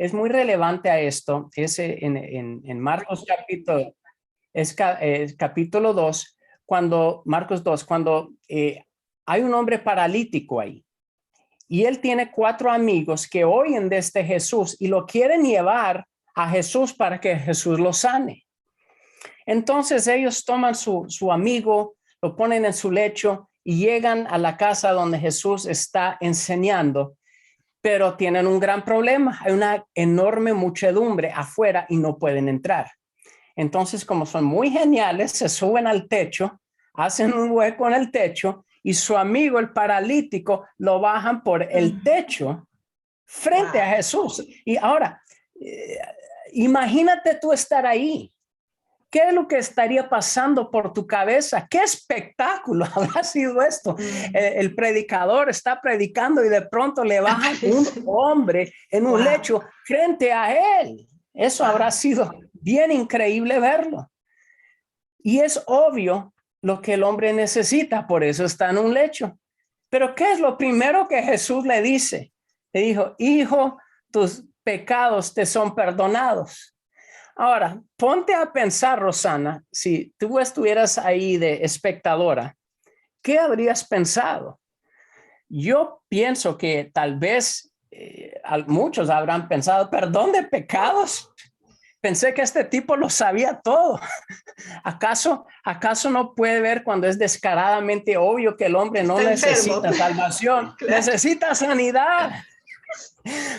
es muy relevante a esto. Es en Marcos capítulo 2, Marcos 2, cuando hay un hombre paralítico ahí. Y él tiene 4 amigos que oyen de este Jesús y lo quieren llevar a Jesús para que Jesús lo sane. Entonces ellos toman su amigo, lo ponen en su lecho y llegan a la casa donde Jesús está enseñando, pero tienen un gran problema. Hay una enorme muchedumbre afuera y no pueden entrar. Entonces, como son muy geniales, se suben al techo, hacen un hueco en el techo y su amigo, el paralítico, lo bajan por el techo frente a Jesús. Y ahora, imagínate tú estar ahí. ¿Qué es lo que estaría pasando por tu cabeza? ¿Qué espectáculo habrá sido esto? El predicador está predicando y de pronto le bajan un hombre en un lecho frente a él. Eso habrá sido bien increíble verlo. Y es obvio lo que el hombre necesita, por eso está en un lecho. Pero ¿qué es lo primero que Jesús le dice? Le dijo, hijo, tus pecados te son perdonados. Ahora, ponte a pensar, Rosana, si tú estuvieras ahí de espectadora, ¿qué habrías pensado? Yo pienso que tal vez muchos habrán pensado, perdón de pecados. Pensé que este tipo lo sabía todo. ¿Acaso no puede ver cuando es descaradamente obvio que el hombre no necesita salvación, necesita sanidad?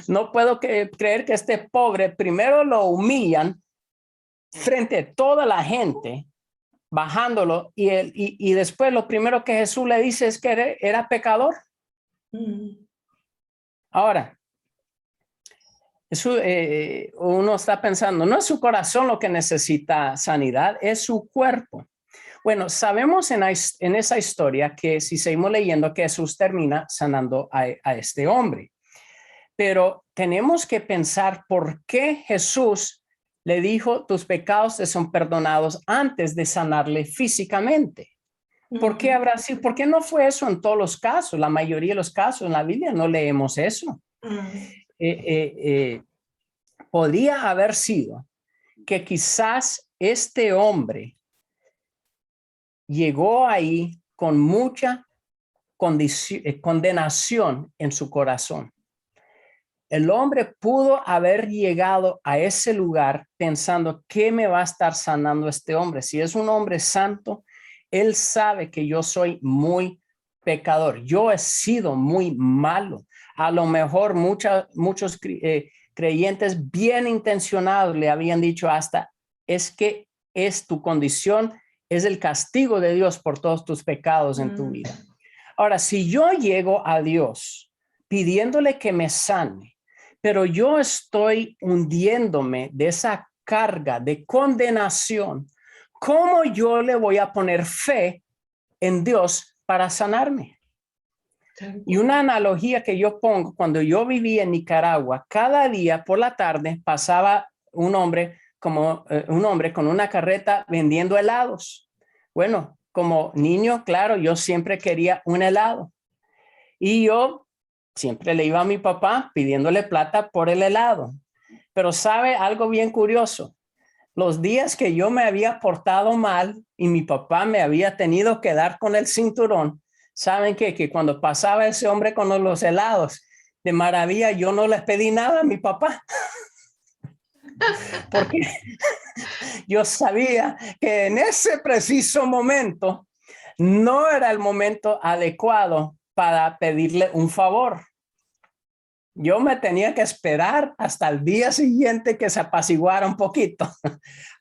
No puedo creer que este pobre primero lo humillan frente a toda la gente, bajándolo, y después lo primero que Jesús le dice es que era pecador. Ahora, uno está pensando, no es su corazón lo que necesita sanidad, es su cuerpo. Bueno, sabemos en esa historia que si seguimos leyendo que Jesús termina sanando a este hombre, pero tenemos que pensar por qué Jesús le dijo, tus pecados te son perdonados antes de sanarle físicamente. ¿Por qué habrá sido? ¿Por qué no fue eso en todos los casos? La mayoría de los casos en la Biblia no leemos eso. Podría haber sido que quizás este hombre llegó ahí con mucha condenación en su corazón. El hombre pudo haber llegado a ese lugar pensando, ¿qué me va a estar sanando este hombre? Si es un hombre santo, él sabe que yo soy muy pecador. Yo he sido muy malo. A lo mejor muchos creyentes bien intencionados le habían dicho hasta, es que es tu condición, es el castigo de Dios por todos tus pecados en tu vida. Ahora, si yo llego a Dios pidiéndole que me sane, pero yo estoy hundiéndome de esa carga de condenación, ¿cómo yo le voy a poner fe en Dios para sanarme? Y una analogía que yo pongo, cuando yo vivía en Nicaragua, cada día por la tarde pasaba un hombre con una carreta vendiendo helados. Bueno, como niño, claro, yo siempre quería un helado. Y yo siempre le iba a mi papá pidiéndole plata por el helado. Pero sabe algo bien curioso. Los días que yo me había portado mal y mi papá me había tenido que dar con el cinturón, ¿saben qué? Que cuando pasaba ese hombre con los helados, de maravilla, yo no les pedí nada a mi papá. Porque yo sabía que en ese preciso momento no era el momento adecuado para pedirle un favor. Yo me tenía que esperar hasta el día siguiente que se apaciguara un poquito.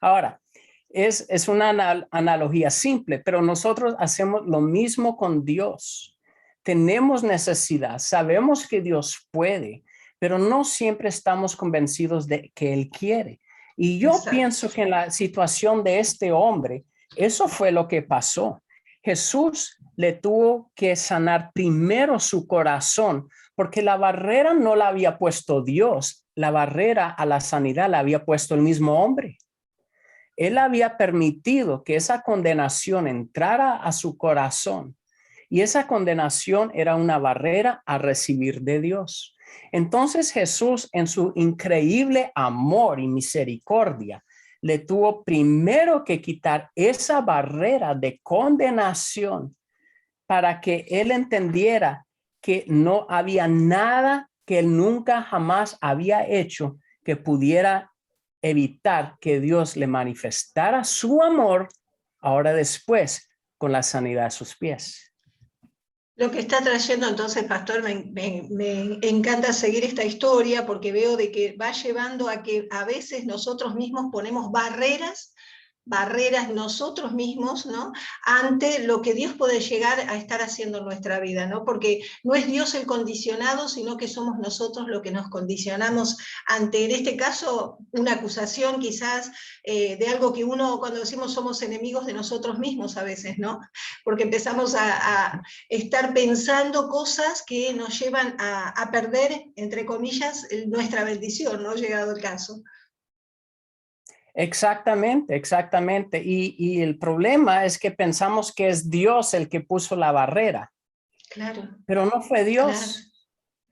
Ahora, es una analogía simple, pero nosotros hacemos lo mismo con Dios. Tenemos necesidad, sabemos que Dios puede, pero no siempre estamos convencidos de que Él quiere. Y yo pienso que en la situación de este hombre, eso fue lo que pasó. Jesús le tuvo que sanar primero su corazón, porque la barrera no la había puesto Dios, la barrera a la sanidad la había puesto el mismo hombre. Él había permitido que esa condenación entrara a su corazón y esa condenación era una barrera a recibir de Dios. Entonces Jesús, en su increíble amor y misericordia, le tuvo primero que quitar esa barrera de condenación para que él entendiera que no había nada que él nunca jamás había hecho que pudiera evitar que Dios le manifestara su amor ahora después con la sanidad de sus pies. Lo que está trayendo entonces, pastor, me encanta seguir esta historia porque veo de que va llevando a que a veces nosotros mismos ponemos barreras nosotros mismos, ¿no? Ante lo que Dios puede llegar a estar haciendo en nuestra vida, ¿no? Porque no es Dios el condicionado, sino que somos nosotros los que nos condicionamos ante, en este caso, una acusación quizás de algo que uno, cuando decimos somos enemigos de nosotros mismos a veces, ¿no? Porque empezamos a estar pensando cosas que nos llevan a perder, entre comillas, nuestra bendición, ¿no? Llegado el caso. Exactamente, exactamente. Y el problema es que pensamos que es Dios el que puso la barrera. Claro. Pero no fue Dios. Claro.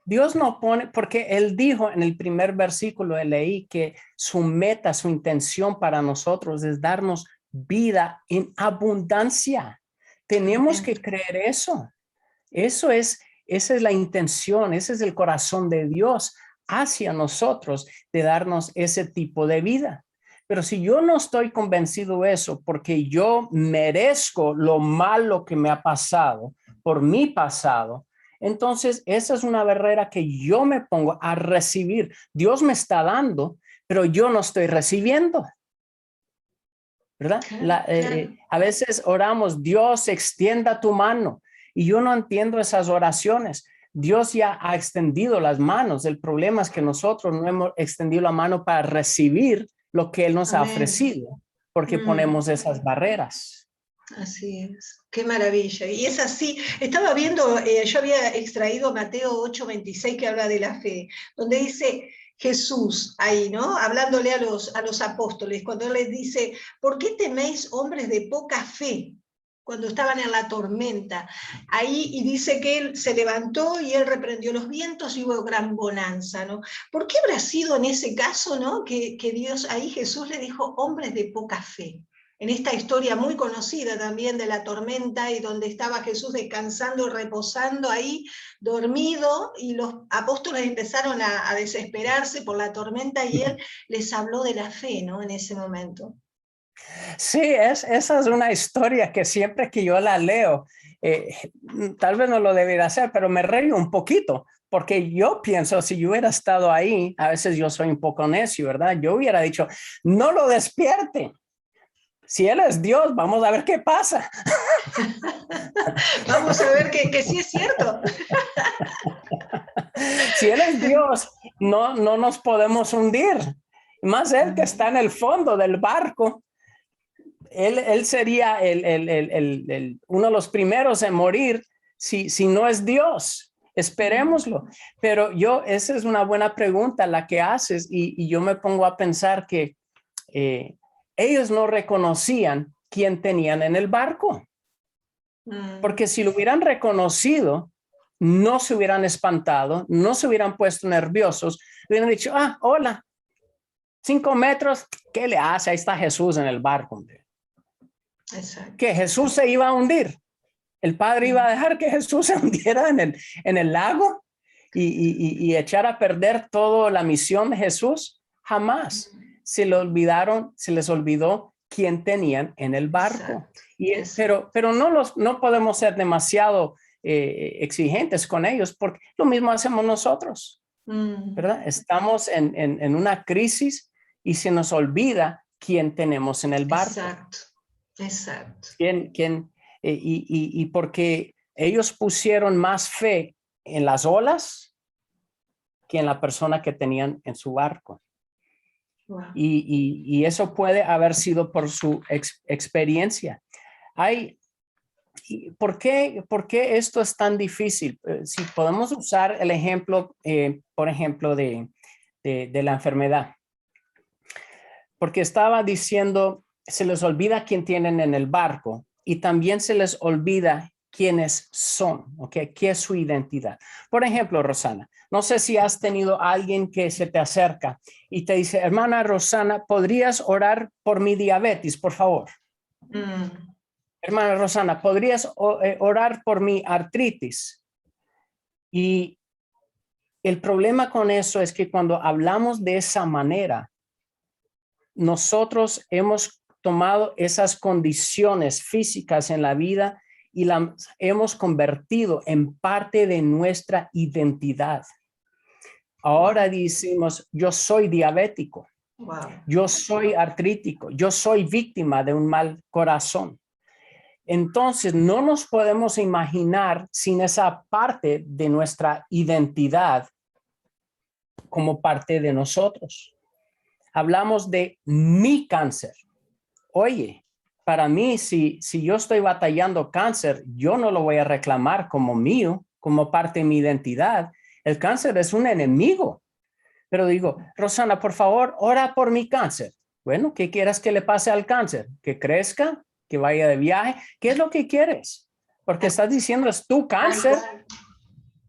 Dios no pone, porque Él dijo en el primer versículo, leí que su meta, su intención para nosotros es darnos vida en abundancia. Tenemos que creer eso. Esa es la intención, ese es el corazón de Dios hacia nosotros, de darnos ese tipo de vida. Pero si yo no estoy convencido de eso, porque yo merezco lo malo que me ha pasado por mi pasado, entonces esa es una barrera que yo me pongo a recibir. Dios me está dando, pero yo no estoy recibiendo. ¿Verdad? Claro. A veces oramos, Dios extienda tu mano, y yo no entiendo esas oraciones. Dios ya ha extendido las manos. El problema es que nosotros no hemos extendido la mano para recibir lo que Él nos ha ofrecido, porque ponemos esas barreras. Así es, qué maravilla. Y es así, estaba viendo, yo había extraído Mateo 8:26 que habla de la fe, donde dice Jesús ahí, ¿no? Hablándole a los apóstoles, cuando Él les dice, ¿por qué teméis hombres de poca fe? Cuando estaban en la tormenta. Ahí, y dice que Él se levantó y Él reprendió los vientos y hubo gran bonanza, ¿no? ¿Por qué habrá sido en ese caso, ¿no? Que Dios, ahí Jesús le dijo, hombres de poca fe. En esta historia muy conocida también de la tormenta y donde estaba Jesús descansando, reposando ahí, dormido, y los apóstoles empezaron a desesperarse por la tormenta y Él les habló de la fe, ¿no? En ese momento. Sí, esa es una historia que siempre que yo la leo, tal vez no lo debería hacer, pero me río un poquito, porque yo pienso, si yo hubiera estado ahí, a veces yo soy un poco necio, ¿verdad? Yo hubiera dicho, no lo despierte. Si Él es Dios, vamos a ver qué pasa. Vamos a ver que sí es cierto. Si Él es Dios, no nos podemos hundir. Más Él que está en el fondo del barco. Él sería uno de los primeros en morir si no es Dios. Esperémoslo. Pero esa es una buena pregunta la que haces, y yo me pongo a pensar que ellos no reconocían quién tenían en el barco. Porque si lo hubieran reconocido, no se hubieran espantado, no se hubieran puesto nerviosos, hubieran dicho, hola, 5 metros, ¿qué le hace? Ahí está Jesús en el barco. Exacto. Que Jesús se iba a hundir. El Padre iba a dejar que Jesús se hundiera en el lago y echar a perder toda la misión de Jesús. Jamás se les olvidó quién tenían en el barco. Pero no podemos ser demasiado exigentes con ellos, porque lo mismo hacemos nosotros, ¿verdad? Estamos en una crisis y se nos olvida quién tenemos en el barco. Exacto. Y porque ellos pusieron más fe en las olas que en la persona que tenían en su barco. Wow. Y eso puede haber sido por su experiencia. ¿Por qué esto es tan difícil? Si podemos usar el ejemplo, por ejemplo, de la enfermedad. Porque estaba diciendo, se les olvida quién tienen en el barco, y también se les olvida quiénes son, ¿ok? ¿Qué es su identidad? Por ejemplo, Rosana, no sé si has tenido a alguien que se te acerca y te dice, hermana Rosana, ¿podrías orar por mi diabetes, por favor? Hermana Rosana, ¿podrías orar por mi artritis? Y el problema con eso es que cuando hablamos de esa manera, nosotros hemos tomado esas condiciones físicas en la vida y las hemos convertido en parte de nuestra identidad. Ahora decimos, yo soy diabético, yo soy artrítico, yo soy víctima de un mal corazón. Entonces, no nos podemos imaginar sin esa parte de nuestra identidad como parte de nosotros. Hablamos de mi cáncer. Oye, para mí, si yo estoy batallando cáncer, yo no lo voy a reclamar como mío, como parte de mi identidad. El cáncer es un enemigo. Pero digo, Rosana, por favor, ora por mi cáncer. Bueno, ¿qué quieres que le pase al cáncer? ¿Que crezca? ¿Que vaya de viaje? ¿Qué es lo que quieres? Porque estás diciendo, es tu cáncer.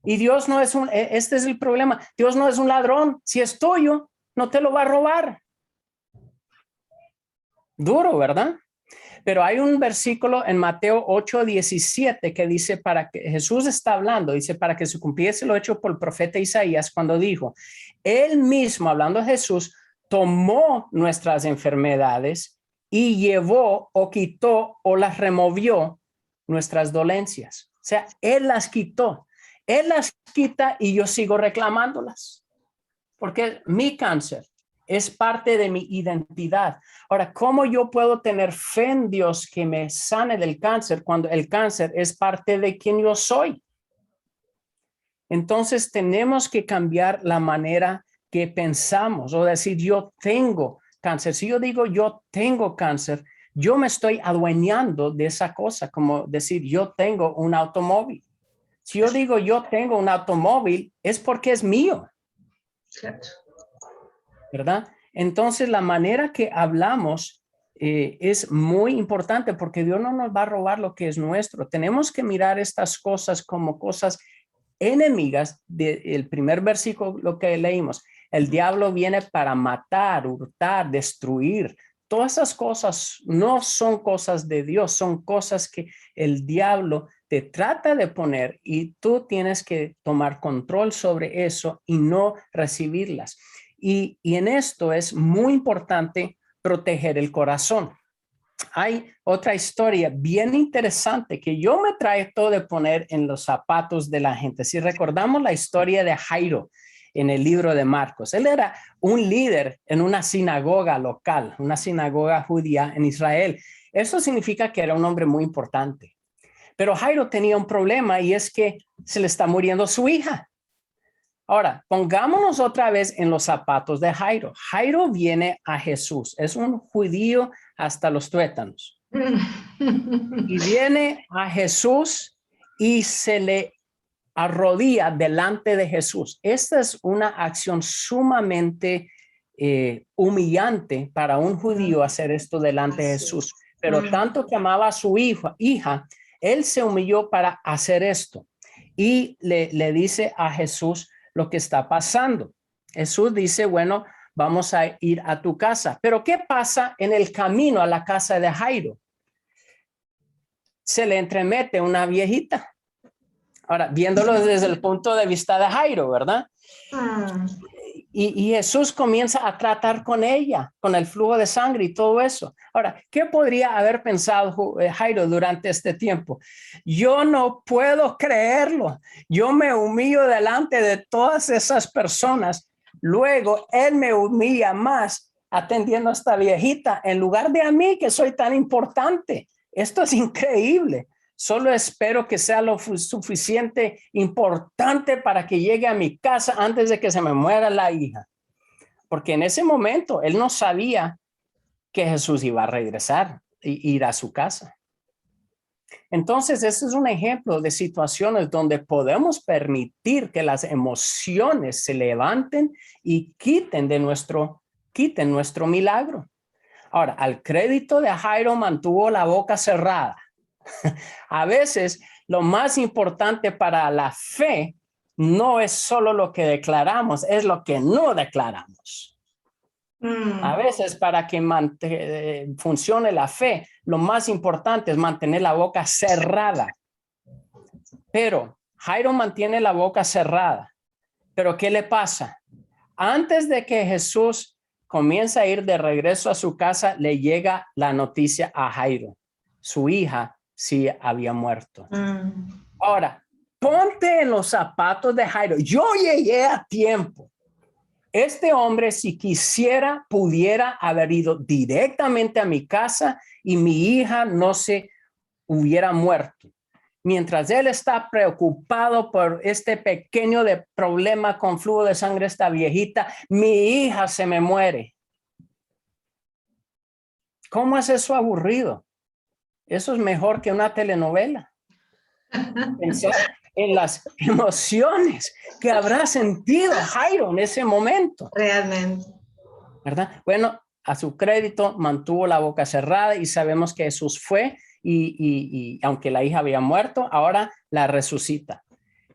Y Dios no es este es el problema. Dios no es un ladrón. Si es tuyo, no te lo va a robar. Duro, ¿verdad? Pero hay un versículo en Mateo 8:17 que dice, para que Jesús está hablando, dice, para que se cumpliese lo hecho por el profeta Isaías cuando dijo, él mismo, hablando de Jesús, tomó nuestras enfermedades y llevó o quitó o las removió nuestras dolencias. O sea, él las quitó. Él las quita y yo sigo reclamándolas. Porque mi cáncer es parte de mi identidad. Ahora, ¿cómo yo puedo tener fe en Dios que me sane del cáncer cuando el cáncer es parte de quien yo soy? Entonces, tenemos que cambiar la manera que pensamos o decir, yo tengo cáncer. Si yo digo, yo tengo cáncer, yo me estoy adueñando de esa cosa, como decir, yo tengo un automóvil. Si yo digo, yo tengo un automóvil, es porque es mío. Claro. ¿Verdad? Entonces, la manera que hablamos es muy importante porque Dios no nos va a robar lo que es nuestro. Tenemos que mirar estas cosas como cosas enemigas del primer versículo que leímos. El diablo viene para matar, hurtar, destruir. Todas esas cosas no son cosas de Dios, son cosas que el diablo te trata de poner y tú tienes que tomar control sobre eso y no recibirlas. Y en esto es muy importante proteger el corazón. Hay otra historia bien interesante que yo me trato de poner en los zapatos de la gente. Si recordamos la historia de Jairo en el libro de Marcos, él era un líder en una sinagoga local, una sinagoga judía en Israel. Eso significa que era un hombre muy importante. Pero Jairo tenía un problema y es que se le está muriendo su hija. Ahora, pongámonos otra vez en los zapatos de Jairo. Jairo viene a Jesús. Es un judío hasta los tuétanos. Y viene a Jesús y se le arrodilla delante de Jesús. Esta es una acción sumamente humillante para un judío hacer esto delante de Jesús. Pero tanto que amaba a su hija, él se humilló para hacer esto. Y le dice a Jesús lo que está pasando. Jesús dice, bueno, vamos a ir a tu casa. Pero ¿qué pasa en el camino a la casa de Jairo? Se le entremete una viejita. Ahora, viéndolo desde el punto de vista de Jairo, ¿verdad? Y Jesús comienza a tratar con ella, con el flujo de sangre y todo eso. Ahora, ¿qué podría haber pensado Jairo durante este tiempo? Yo no puedo creerlo. Yo me humillo delante de todas esas personas. Luego, él me humilla más atendiendo a esta viejita en lugar de a mí, que soy tan importante. Esto es increíble. Solo espero que sea lo suficiente importante para que llegue a mi casa antes de que se me muera la hija. Porque en ese momento él no sabía que Jesús iba a regresar e ir a su casa. Entonces, ese es un ejemplo de situaciones donde podemos permitir que las emociones se levanten y quiten nuestro milagro. Ahora, al crédito de Jairo mantuvo la boca cerrada. A veces lo más importante para la fe no es solo lo que declaramos, es lo que no declaramos. A veces para que funcione la fe, lo más importante es mantener la boca cerrada. Pero Jairo mantiene la boca cerrada. Pero ¿qué le pasa? Antes de que Jesús comienza a ir de regreso a su casa, le llega la noticia a Jairo. Su hija sí había muerto. Ahora, ponte en los zapatos de Jairo. Yo llegué a tiempo. Este hombre, si quisiera, pudiera haber ido directamente a mi casa y mi hija no se hubiera muerto. Mientras él está preocupado por este pequeño problema con flujo de sangre, esta viejita, mi hija se me muere. ¿Cómo es eso aburrido? Eso es mejor que una telenovela. Pensar en las emociones que habrá sentido Jairo en ese momento. Realmente. ¿Verdad? Bueno, a su crédito mantuvo la boca cerrada y sabemos que Jesús fue y aunque la hija había muerto, ahora la resucita.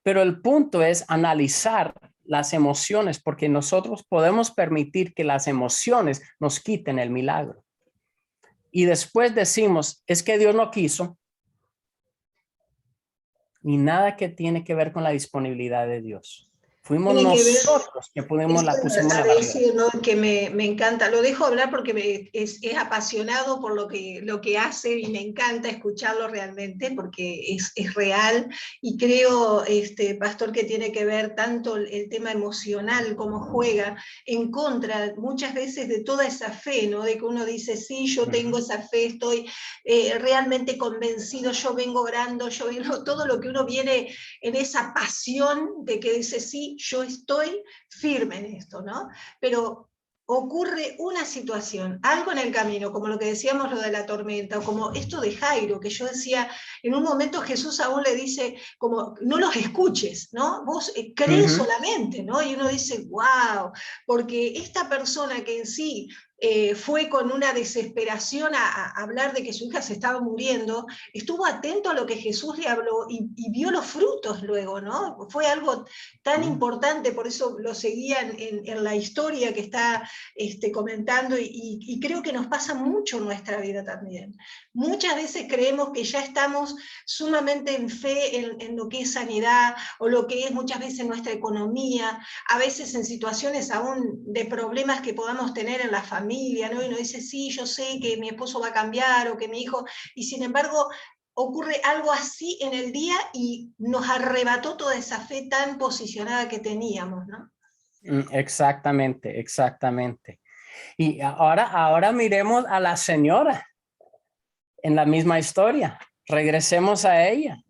Pero el punto es analizar las emociones, porque nosotros podemos permitir que las emociones nos quiten el milagro. Y después decimos, es que Dios no quiso. Ni nada que tiene que ver con la disponibilidad de Dios. Fuimos nosotros que pusimos la decir, ¿no? Que me encanta, lo dejo hablar porque es apasionado por lo que hace y me encanta escucharlo realmente porque es real y creo, pastor, que tiene que ver tanto el tema emocional como juega en contra muchas veces de toda esa fe, ¿no? De que uno dice, sí, yo tengo esa fe, estoy realmente convencido, yo vengo orando, yo vengo, todo lo que uno viene en esa pasión de que dice, sí, yo estoy firme en esto, ¿no? Pero ocurre una situación, algo en el camino, como lo que decíamos, lo de la tormenta, o como esto de Jairo, que yo decía, en un momento Jesús aún le dice, como, no los escuches, ¿no? Vos crees solamente, ¿no? Y uno dice, wow, porque esta persona que en sí fue con una desesperación a hablar de que su hija se estaba muriendo, estuvo atento a lo que Jesús le habló y vio los frutos luego, ¿no? Fue algo tan importante, por eso lo seguían en la historia que está comentando y creo que nos pasa mucho en nuestra vida también. Muchas veces creemos que ya estamos sumamente en fe en lo que es sanidad o lo que es muchas veces nuestra economía, a veces en situaciones aún de problemas que podamos tener en la familia, ¿no? Y uno dice, sí, yo sé que mi esposo va a cambiar o que mi hijo, y sin embargo ocurre algo así en el día y nos arrebató toda esa fe tan posicionada que teníamos, ¿no? Exactamente, exactamente. Y ahora miremos a la señora en la misma historia. Regresemos a ella.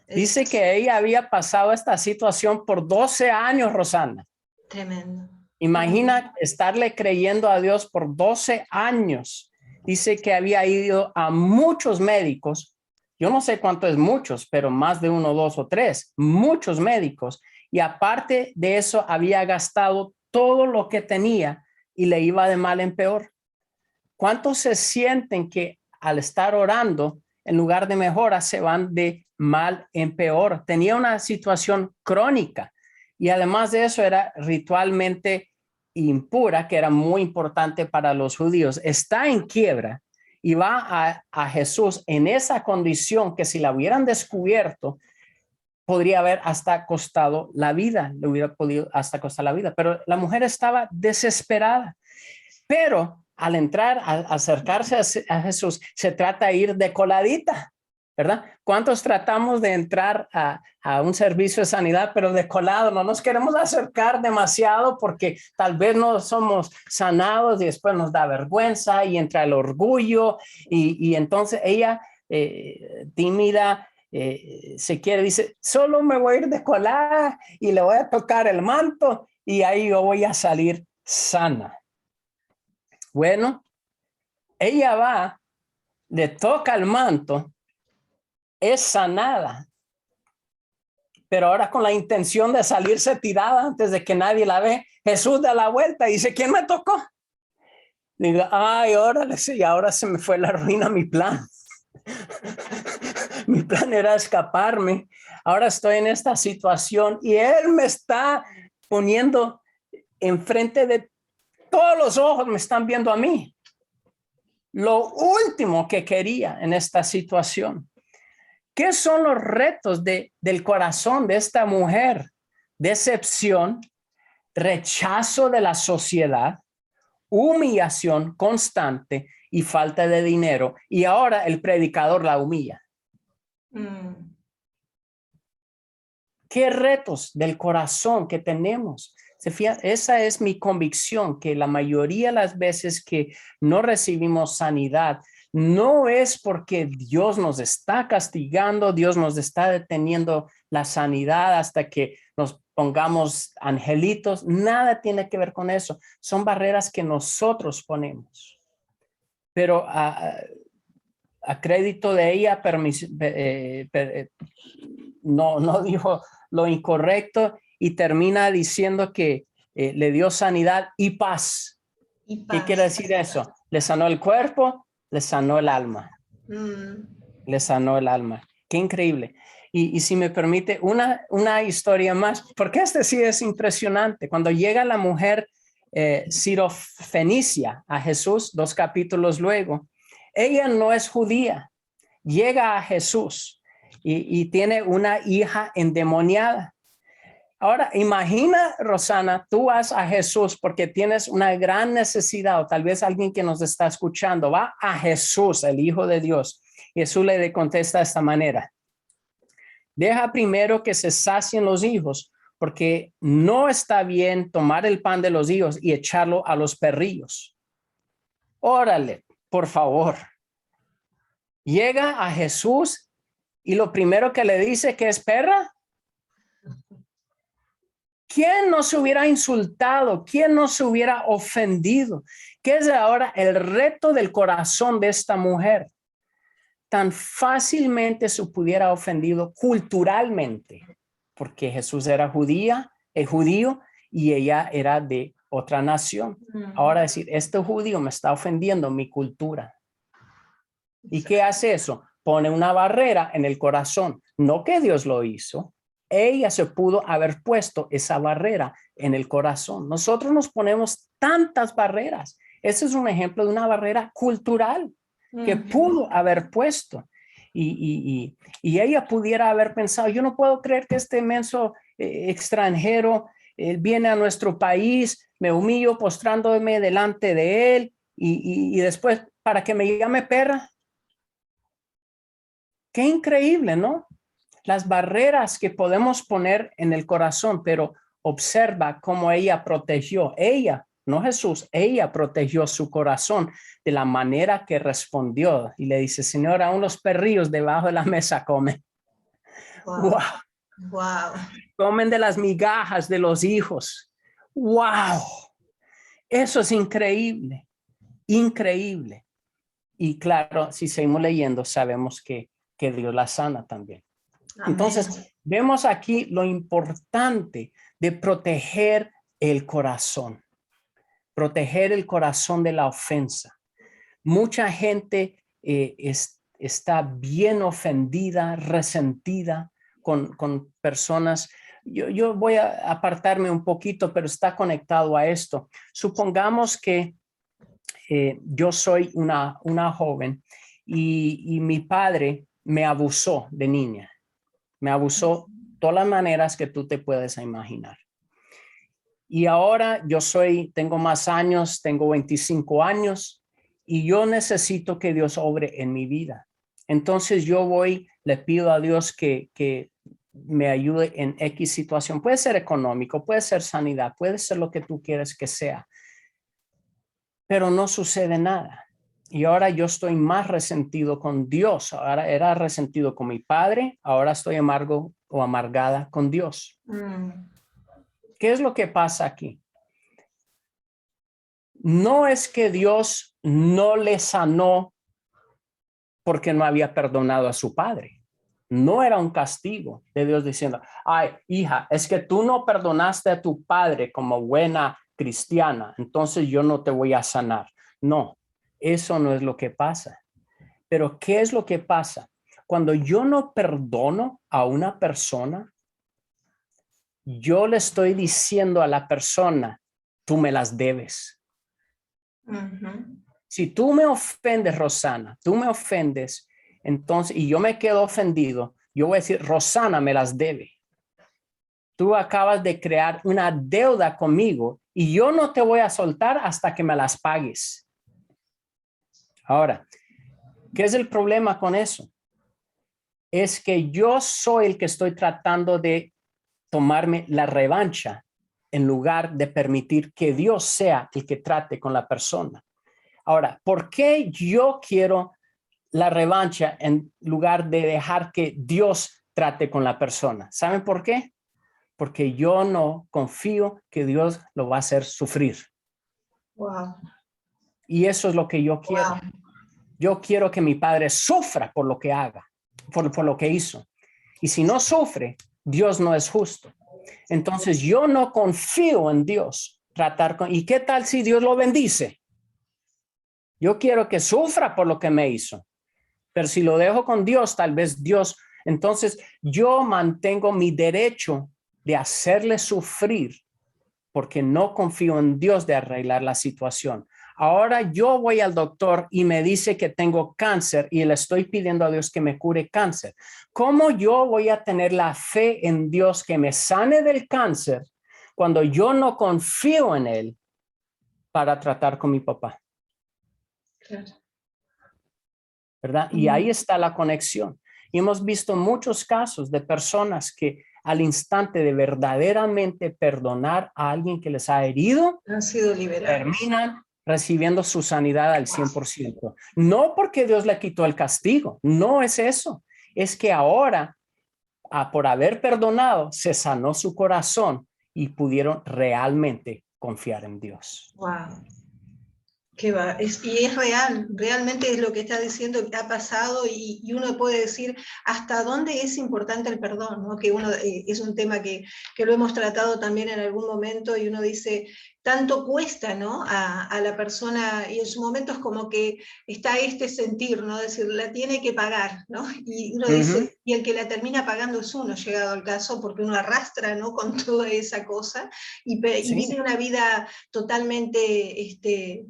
Dice que ella había pasado esta situación por 12 años, Rosana. Tremendo. Imagina estarle creyendo a Dios por 12 años. Dice que había ido a muchos médicos. Yo no sé cuánto es muchos, pero más de 1, 2 o 3. Muchos médicos. Y aparte de eso, había gastado todo lo que tenía y le iba de mal en peor. ¿Cuántos se sienten que al estar orando, en lugar de mejora, se van de mal en peor? Tenía una situación crónica. Y además de eso era ritualmente impura, que era muy importante para los judíos. Está en quiebra y va a Jesús en esa condición que si la hubieran descubierto, podría haber hasta costado la vida, le hubiera podido hasta costar la vida. Pero la mujer estaba desesperada. Pero al entrar, al acercarse a Jesús, se trata de ir de coladita. ¿Verdad? ¿Cuántos tratamos de entrar a un servicio de sanidad, pero de colado? No nos queremos acercar demasiado porque tal vez no somos sanados y después nos da vergüenza y entra el orgullo y entonces ella, tímida, se quiere, dice, solo me voy a ir de colada y le voy a tocar el manto y ahí yo voy a salir sana. Bueno, ella va, le toca el manto, es sanada, pero ahora con la intención de salirse tirada antes de que nadie la ve. Jesús da la vuelta y dice, ¿quién me tocó? Digo, ay, órale, sí, ahora se me fue la ruina mi plan. Mi plan era escaparme. Ahora estoy en esta situación y él me está poniendo enfrente de todos los ojos, me están viendo a mí. Lo último que quería en esta situación. ¿Qué son los retos del corazón de esta mujer? Decepción, rechazo de la sociedad, humillación constante y falta de dinero. Y ahora el predicador la humilla. ¿Qué retos del corazón que tenemos? ¿Se fijan? Esa es mi convicción, que la mayoría de las veces que no recibimos sanidad, no es porque Dios nos está castigando, Dios nos está deteniendo la sanidad hasta que nos pongamos angelitos. Nada tiene que ver con eso. Son barreras que nosotros ponemos. Pero a crédito de ella, no dijo lo incorrecto y termina diciendo que le dio sanidad y paz. Y ¿Qué paz. quiere decir eso? Le sanó el cuerpo, le sanó el alma. Le sanó el alma. Qué increíble. Y si me permite una historia más, porque este sí es impresionante. Cuando llega la mujer Sirofenicia a Jesús, 2 capítulos luego, ella no es judía, llega a Jesús y tiene una hija endemoniada. Ahora, imagina, Rosana, tú vas a Jesús porque tienes una gran necesidad, o tal vez alguien que nos está escuchando, va a Jesús, el Hijo de Dios. Jesús le contesta de esta manera: deja primero que se sacien los hijos, porque no está bien tomar el pan de los hijos y echarlo a los perrillos. Órale, por favor. Llega a Jesús y lo primero que le dice que es perra. ¿Quién no se hubiera insultado? ¿Quién no se hubiera ofendido? ¿Qué es ahora el reto del corazón de esta mujer? Tan fácilmente se hubiera ofendido culturalmente, porque Jesús era judío, y ella era de otra nación. Ahora decir, este judío me está ofendiendo mi cultura. ¿Y qué hace eso? Pone una barrera en el corazón. No que Dios lo hizo. Ella se pudo haber puesto esa barrera en el corazón. Nosotros nos ponemos tantas barreras. Ese es un ejemplo de una barrera cultural que pudo haber puesto. Y ella pudiera haber pensado, yo no puedo creer que este menso extranjero viene a nuestro país, me humillo postrándome delante de él y después para que me llame perra. Qué increíble, ¿no? Las barreras que podemos poner en el corazón, pero observa cómo ella protegió. Ella, no Jesús, ella protegió su corazón de la manera que respondió. Y le dice, Señor, aún los perrillos debajo de la mesa comen. Wow. Wow. Comen de las migajas de los hijos. Wow. Eso es increíble. Increíble. Y claro, si seguimos leyendo, sabemos que Dios la sana también. Amén. Entonces, vemos aquí lo importante de proteger el corazón de la ofensa. Mucha gente está bien ofendida, resentida con personas. Yo voy a apartarme un poquito, pero está conectado a esto. Supongamos que yo soy una joven y mi padre me abusó de niña. Me abusó todas las maneras que tú te puedes imaginar. Y ahora tengo más años, tengo 25 años y yo necesito que Dios obre en mi vida. Entonces le pido a Dios que me ayude en X situación. Puede ser económico, puede ser sanidad, puede ser lo que tú quieres que sea. Pero no sucede nada. Y ahora yo estoy más resentido con Dios. Ahora era resentido con mi padre, ahora estoy amargo o amargada con Dios. ¿Qué es lo que pasa aquí? No es que Dios no le sanó porque no había perdonado a su padre. No era un castigo de Dios diciendo, ay, hija, es que tú no perdonaste a tu padre como buena cristiana, entonces yo no te voy a sanar. No, eso no es lo que pasa. Pero ¿qué es lo que pasa? Cuando yo no perdono a una persona, yo le estoy diciendo a la persona, tú me las debes. Si tú me ofendes, Rosana, tú me ofendes, entonces, y yo me quedo ofendido, yo voy a decir, Rosana me las debe. Tú acabas de crear una deuda conmigo y yo no te voy a soltar hasta que me las pagues. Ahora, ¿qué es el problema con eso? Es que yo soy el que estoy tratando de tomarme la revancha en lugar de permitir que Dios sea el que trate con la persona. Ahora, ¿por qué yo quiero la revancha en lugar de dejar que Dios trate con la persona? ¿Saben por qué? Porque yo no confío que Dios lo va a hacer sufrir. Wow. Y eso es lo que yo quiero. Wow. Yo quiero que mi padre sufra por lo que haga, por lo que hizo. Y si no sufre, Dios no es justo. Entonces yo no confío en Dios tratar con. ¿Y qué tal si Dios lo bendice? Yo quiero que sufra por lo que me hizo. Pero si lo dejo con Dios, tal vez Dios. Entonces yo mantengo mi derecho de hacerle sufrir porque no confío en Dios de arreglar la situación. Ahora yo voy al doctor y me dice que tengo cáncer y le estoy pidiendo a Dios que me cure cáncer. ¿Cómo yo voy a tener la fe en Dios que me sane del cáncer cuando yo no confío en Él para tratar con mi papá? Claro. ¿Verdad? Y ahí está la conexión. Y hemos visto muchos casos de personas que al instante de verdaderamente perdonar a alguien que les ha herido, Han sido liberados. terminan recibiendo su sanidad al 100%. No porque Dios le quitó el castigo, no es eso. Es que ahora, por haber perdonado, se sanó su corazón y pudieron realmente confiar en Dios. Wow. Que va, y es real, realmente es lo que está diciendo, ha pasado y uno puede decir hasta dónde es importante el perdón, ¿no? Que uno, es un tema que lo hemos tratado también en algún momento y uno dice, tanto cuesta, ¿no? A la persona y en su momento es como que está este sentir, ¿no? Es decir, la tiene que pagar, ¿no? Y uno dice, y el que la termina pagando es uno, llegado al caso, porque uno arrastra, ¿no? Con toda esa cosa y vive una vida totalmente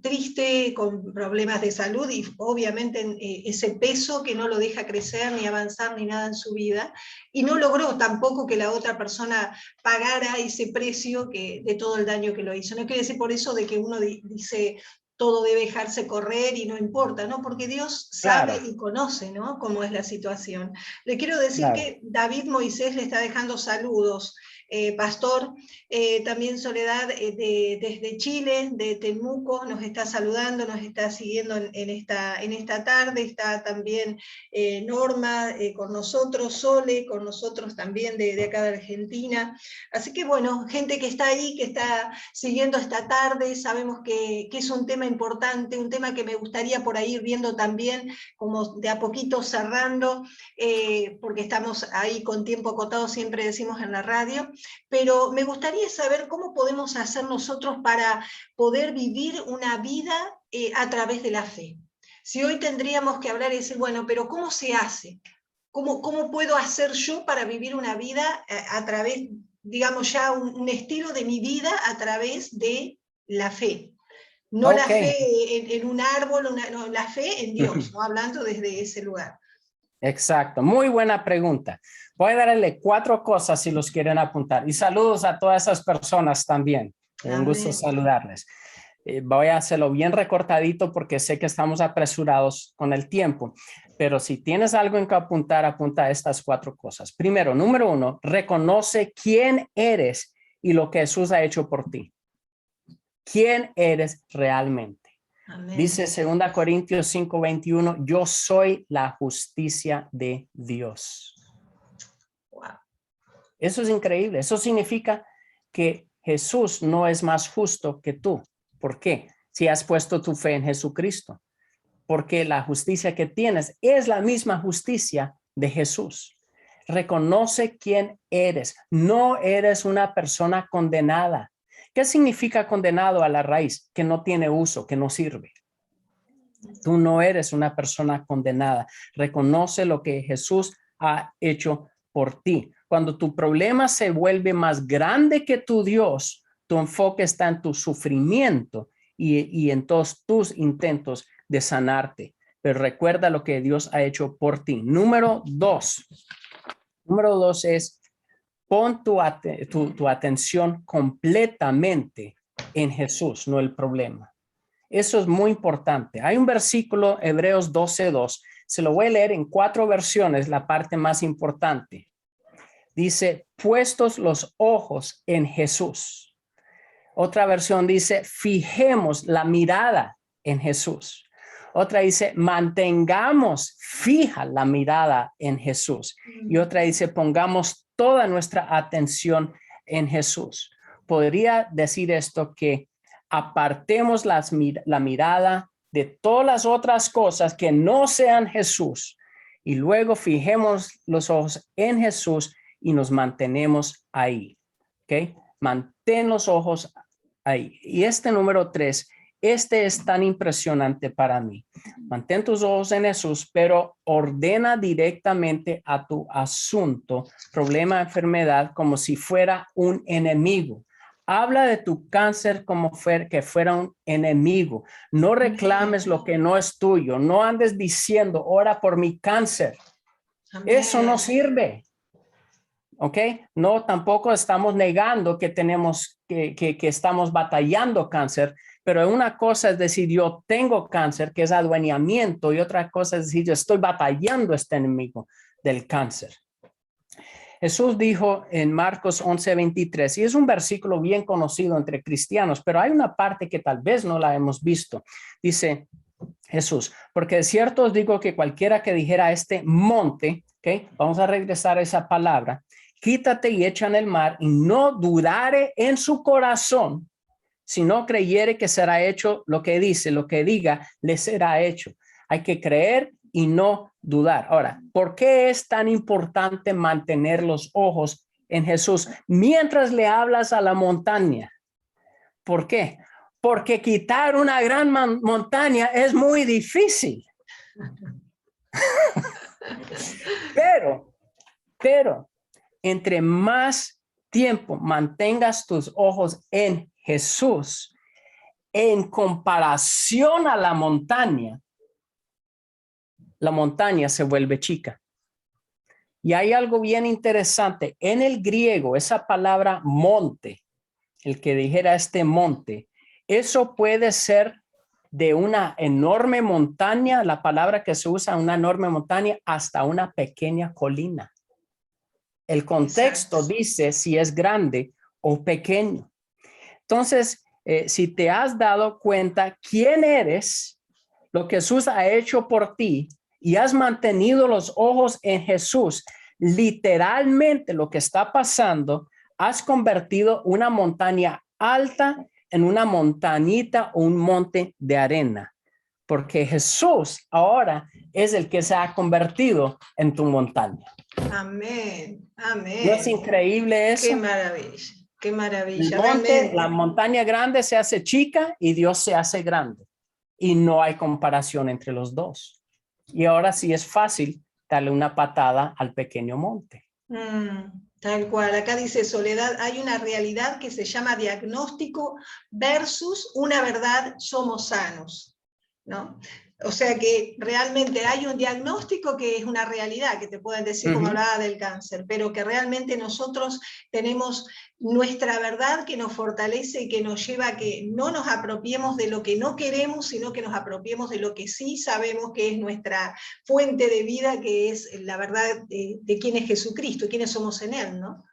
triste, con problemas de salud y obviamente ese peso que no lo deja crecer ni avanzar ni nada en su vida y no logró tampoco que la otra persona pagara ese precio de todo el daño que lo hizo. No quiere decir por eso de que uno dice todo debe dejarse correr y no importa, ¿no? Porque Dios sabe y conoce, ¿no? Cómo es la situación. Le quiero decir que David Moisés le está dejando saludos. Pastor, también Soledad desde Chile, de Temuco, nos está saludando, nos está siguiendo en esta tarde, está también Norma con nosotros, Sole con nosotros también de acá de Argentina, así que bueno, gente que está ahí, que está siguiendo esta tarde, sabemos que es un tema importante, un tema que me gustaría por ahí ir viendo también, como de a poquito cerrando, porque estamos ahí con tiempo acotado, siempre decimos en la radio, pero me gustaría saber cómo podemos hacer nosotros para poder vivir una vida a través de la fe. Si hoy tendríamos que hablar y decir, bueno, pero ¿cómo se hace? ¿Cómo puedo hacer yo para vivir una vida a través, digamos ya un estilo de mi vida a través de la fe? No la fe en un árbol, no, la fe en Dios, ¿no? Hablando desde ese lugar. Exacto, muy buena pregunta. Voy a darle 4 cosas si los quieren apuntar. Y saludos a todas esas personas también. Un gusto saludarles. Voy a hacerlo bien recortadito porque sé que estamos apresurados con el tiempo. Pero si tienes algo en que apuntar, apunta estas 4 cosas. Primero, número 1, reconoce quién eres y lo que Jesús ha hecho por ti. ¿Quién eres realmente? Amén. Dice 2 Corintios 5:21, yo soy la justicia de Dios. Wow. Eso es increíble. Eso significa que Jesús no es más justo que tú. ¿Por qué? Si has puesto tu fe en Jesucristo. Porque la justicia que tienes es la misma justicia de Jesús. Reconoce quién eres. No eres una persona condenada. ¿Qué significa condenado a la raíz? Que no tiene uso, que no sirve. Tú no eres una persona condenada. Reconoce lo que Jesús ha hecho por ti. Cuando tu problema se vuelve más grande que tu Dios, tu enfoque está en tu sufrimiento y en todos tus intentos de sanarte. Pero recuerda lo que Dios ha hecho por ti. Número dos es pon tu atención completamente en Jesús, no el problema. Eso es muy importante. Hay un versículo, Hebreos 12:2. Se lo voy a leer en 4 versiones, la parte más importante. Dice, puestos los ojos en Jesús. Otra versión dice, fijemos la mirada en Jesús. Otra dice, mantengamos fija la mirada en Jesús. Y otra dice, pongamos toda nuestra atención en Jesús. Podría decir esto que apartemos la mirada de todas las otras cosas que no sean Jesús y luego fijemos los ojos en Jesús y nos mantenemos ahí. ¿Ok? Mantén los ojos ahí. Y este número 3, este es tan impresionante para mí. Mantén tus ojos en Jesús, pero ordena directamente a tu asunto, problema, enfermedad, como si fuera un enemigo. Habla de tu cáncer como que fuera un enemigo. No reclames lo que no es tuyo. No andes diciendo, ora por mi cáncer. Eso no sirve. ¿Ok? No, tampoco estamos negando que tenemos, que estamos batallando cáncer, pero una cosa es decir, yo tengo cáncer, que es adueñamiento, y otra cosa es decir, yo estoy batallando este enemigo del cáncer. Jesús dijo en Marcos 11:23, y es un versículo bien conocido entre cristianos, pero hay una parte que tal vez no la hemos visto. Dice Jesús, porque de cierto os digo que cualquiera que dijera a este monte, ¿ok? Vamos a regresar a esa palabra, quítate y echa en el mar, y no dudare en su corazón, si no creyere que será hecho lo que dice, lo que diga, le será hecho. Hay que creer y no dudar. Ahora, ¿por qué es tan importante mantener los ojos en Jesús mientras le hablas a la montaña? ¿Por qué? Porque quitar una gran montaña es muy difícil. Pero entre más tiempo mantengas tus ojos en Jesús, en comparación a la montaña se vuelve chica. Y hay algo bien interesante. En el griego, esa palabra monte, el que dijera este monte, eso puede ser de una enorme montaña, la palabra que se usa, una enorme montaña, hasta una pequeña colina. El contexto dice si es grande o pequeño. Entonces, si te has dado cuenta quién eres, lo que Jesús ha hecho por ti, y has mantenido los ojos en Jesús, literalmente lo que está pasando, has convertido una montaña alta en una montañita o un monte de arena, porque Jesús ahora es el que se ha convertido en tu montaña. Amén, amén. ¿No es increíble eso? Qué maravilla, qué maravilla. La montaña grande se hace chica y Dios se hace grande. Y no hay comparación entre los dos. Y ahora sí es fácil darle una patada al pequeño monte. Tal cual, acá dice Soledad, hay una realidad que se llama diagnóstico versus una verdad, somos sanos, ¿no? O sea que realmente hay un diagnóstico que es una realidad, que te pueden decir como hablaba del cáncer, pero que realmente nosotros tenemos nuestra verdad que nos fortalece y que nos lleva a que no nos apropiemos de lo que no queremos, sino que nos apropiemos de lo que sí sabemos que es nuestra fuente de vida, que es la verdad de quién es Jesucristo, quiénes somos en Él, ¿no?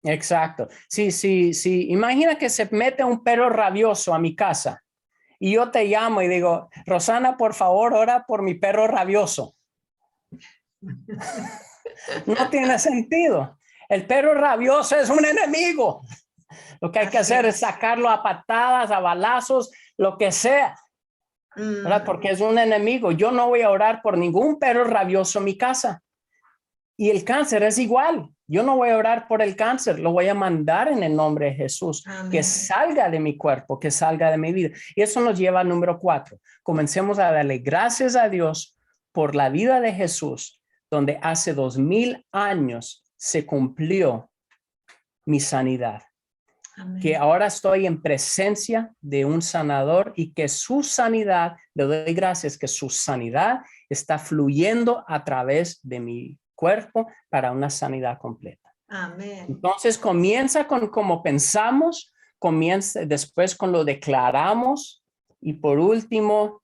Exacto. Sí. Imagina que se mete un perro rabioso a mi casa. Y yo te llamo y digo, Rosana, por favor, ora por mi perro rabioso. No tiene sentido. El perro rabioso es un enemigo. Lo que hay que hacer es sacarlo a patadas, a balazos, lo que sea. ¿Verdad? Porque es un enemigo. Yo no voy a orar por ningún perro rabioso en mi casa. Y el cáncer es igual. Yo no voy a orar por el cáncer, lo voy a mandar en el nombre de Jesús. Amén. Que salga de mi cuerpo, que salga de mi vida. Y eso nos lleva al número 4. Comencemos a darle gracias a Dios por la vida de Jesús, donde hace 2000 años se cumplió mi sanidad. Amén. Que ahora estoy en presencia de un sanador y que su sanidad, le doy gracias que su sanidad está fluyendo a través de mi cuerpo para una sanidad completa. Amén. Entonces comienza con cómo pensamos, comienza después con lo declaramos y por último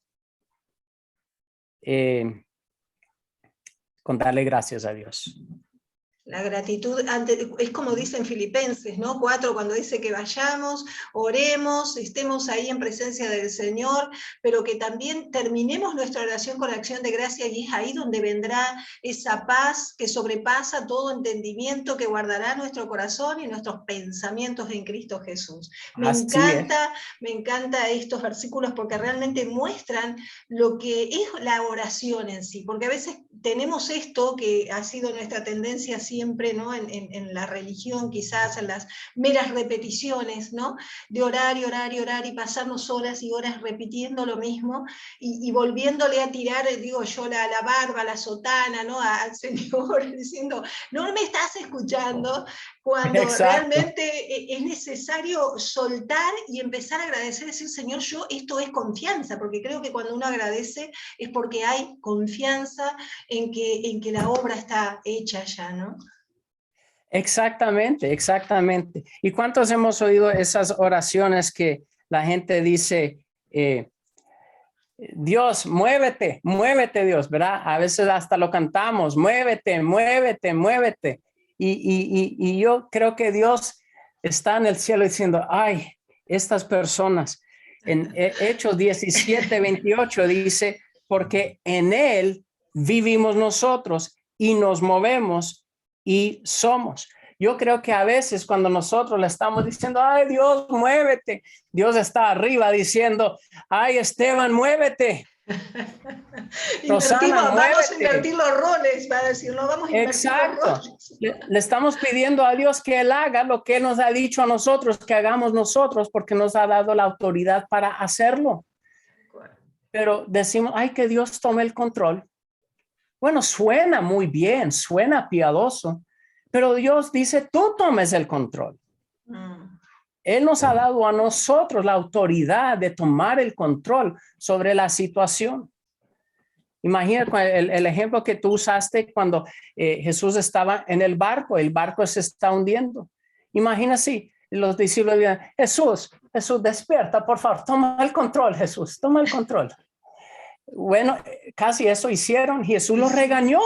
con darle gracias a Dios. La gratitud, es como dicen Filipenses, ¿no? 4, cuando dice que vayamos, oremos, estemos ahí en presencia del Señor, pero que también terminemos nuestra oración con acción de gracia, y es ahí donde vendrá esa paz que sobrepasa todo entendimiento, que guardará nuestro corazón y nuestros pensamientos en Cristo Jesús. Me encanta estos versículos porque realmente muestran lo que es la oración en sí, porque a veces tenemos esto que ha sido nuestra tendencia siempre, ¿no? En la religión, quizás en las meras repeticiones, ¿no? De orar y orar y orar y pasarnos horas y horas repitiendo lo mismo y volviéndole a tirar, digo yo, la barba, la sotana, ¿no? Al Señor, diciendo, no me estás escuchando, cuando Exacto. realmente es necesario soltar y empezar a agradecer, decir, Señor, esto es confianza, porque creo que cuando uno agradece es porque hay confianza en que la obra está hecha ya, ¿no? Exactamente, exactamente. ¿Y cuántos hemos oído esas oraciones que la gente dice, Dios, muévete, muévete Dios, ¿verdad? A veces hasta lo cantamos, muévete, muévete, muévete. Y yo creo que Dios está en el cielo diciendo, ay, estas personas, en Hechos 17:28 dice, porque en Él vivimos nosotros y nos movemos y somos. Yo creo que a veces cuando nosotros le estamos diciendo, ay Dios, muévete, Dios está arriba diciendo, ay Esteban, muévete. Rosana, vamos a muévete. invertir los roles, va a decir, no vamos a invertir Exacto. los roles. Le estamos pidiendo a Dios que Él haga lo que Él nos ha dicho a nosotros, que hagamos nosotros, porque nos ha dado la autoridad para hacerlo. Pero decimos, ay, que Dios tome el control. Bueno, suena muy bien, suena piadoso, pero Dios dice, tú tomes el control. Él nos ha dado a nosotros la autoridad de tomar el control sobre la situación. Imagina el ejemplo que tú usaste cuando Jesús estaba en el barco se está hundiendo. Imagina si los discípulos digan, Jesús, despierta, por favor, toma el control, Jesús, toma el control. Bueno, casi eso hicieron. Jesús los regañó.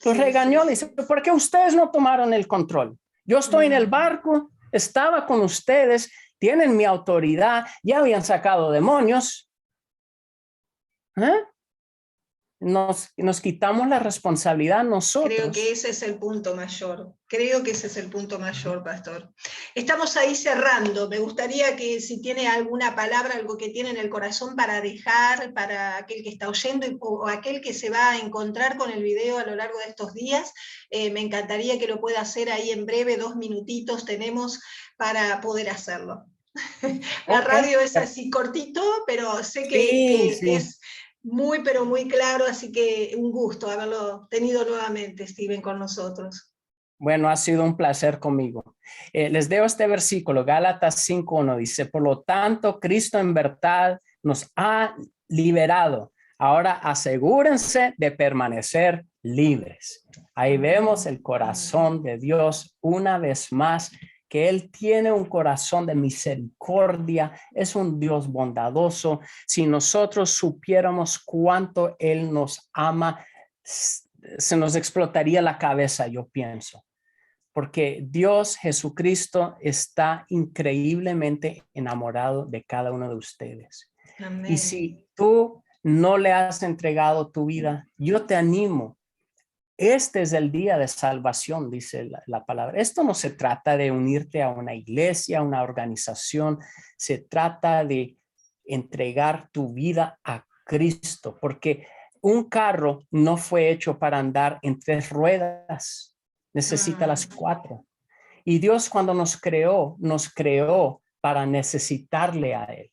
Los regañó, le dice, ¿por qué ustedes no tomaron el control? Yo estoy en el barco, estaba con ustedes, tienen mi autoridad, ya habían sacado demonios. Nos quitamos la responsabilidad nosotros. Creo que ese es el punto mayor. Creo que ese es el punto mayor, pastor. Estamos ahí cerrando. Me gustaría que si tiene alguna palabra, algo que tiene en el corazón para dejar, para aquel que está oyendo o aquel que se va a encontrar con el video a lo largo de estos días, me encantaría que lo pueda hacer ahí en breve, 2 minutitos tenemos para poder hacerlo. La radio es así cortito, pero sé que sí. es muy, pero muy claro, así que un gusto haberlo tenido nuevamente, Steven, con nosotros. Bueno, ha sido un placer conmigo. Les leo este versículo, Gálatas 5:1, dice, por lo tanto, Cristo en verdad nos ha liberado. Ahora asegúrense de permanecer libres. Ahí vemos el corazón de Dios una vez más, que Él tiene un corazón de misericordia, es un Dios bondadoso. Si nosotros supiéramos cuánto Él nos ama, se nos explotaría la cabeza, yo pienso. Porque Dios Jesucristo está increíblemente enamorado de cada uno de ustedes. Amén. Y si tú no le has entregado tu vida, yo te animo. Este es el día de salvación, dice la palabra. Esto no se trata de unirte a una iglesia, a una organización. Se trata de entregar tu vida a Cristo, porque un carro no fue hecho para andar en 3 ruedas. necesita las 4. Y Dios cuando nos creó para necesitarle a Él.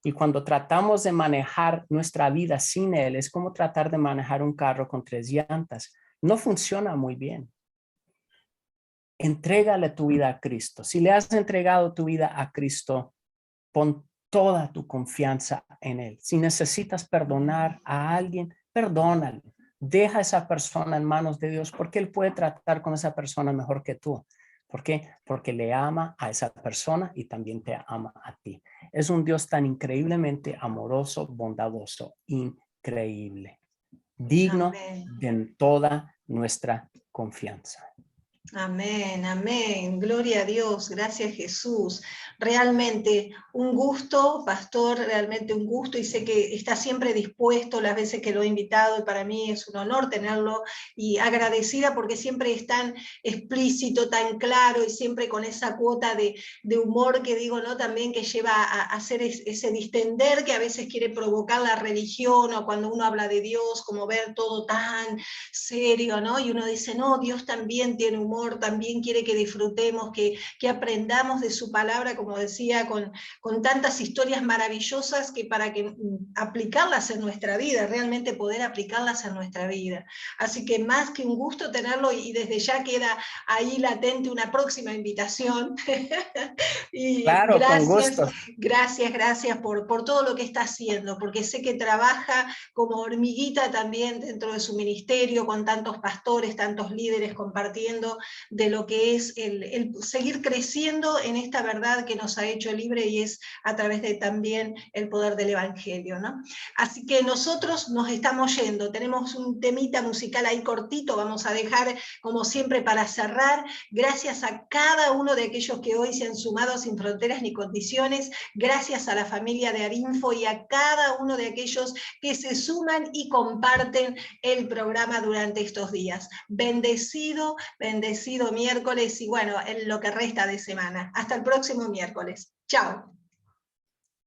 Y cuando tratamos de manejar nuestra vida sin Él, es como tratar de manejar un carro con 3 llantas. No funciona muy bien. Entrégale tu vida a Cristo. Si le has entregado tu vida a Cristo, pon toda tu confianza en Él. Si necesitas perdonar a alguien, perdónalo. Deja a esa persona en manos de Dios, porque Él puede tratar con esa persona mejor que tú. ¿Por qué? Porque le ama a esa persona y también te ama a ti. Es un Dios tan increíblemente amoroso, bondadoso, increíble, digno Amén. de toda nuestra confianza. Amén, amén. Gloria a Dios. Gracias, Jesús. Realmente un gusto, pastor, realmente un gusto, y sé que está siempre dispuesto las veces que lo he invitado, y para mí es un honor tenerlo, y agradecida porque siempre es tan explícito, tan claro, y siempre con esa cuota de humor que digo, ¿no? También que lleva a hacer ese distender que a veces quiere provocar la religión, o cuando uno habla de Dios, como ver todo tan serio, ¿no? Y uno dice, no, Dios también tiene humor, también quiere que disfrutemos, que aprendamos de su palabra, como decía, con tantas historias maravillosas, que para que aplicarlas en nuestra vida, realmente poder aplicarlas en nuestra vida. Así que más que un gusto tenerlo, y desde ya queda ahí latente una próxima invitación. Y Claro, con gusto. gracias por todo lo que está haciendo, porque sé que trabaja como hormiguita también dentro de su ministerio, con tantos pastores, tantos líderes, compartiendo de lo que es el seguir creciendo en esta verdad que nos ha hecho libre, y es a través de también el poder del Evangelio, ¿no? Así que nosotros nos estamos yendo, tenemos un temita musical ahí cortito, vamos a dejar como siempre para cerrar. Gracias a cada uno de aquellos que hoy se han sumado a Sin Fronteras ni Condiciones, gracias a la familia de Arinfo y a cada uno de aquellos que se suman y comparten el programa durante estos días. Bendecido, bendecido miércoles, y bueno, en lo que resta de semana. Hasta el próximo miércoles. Chao.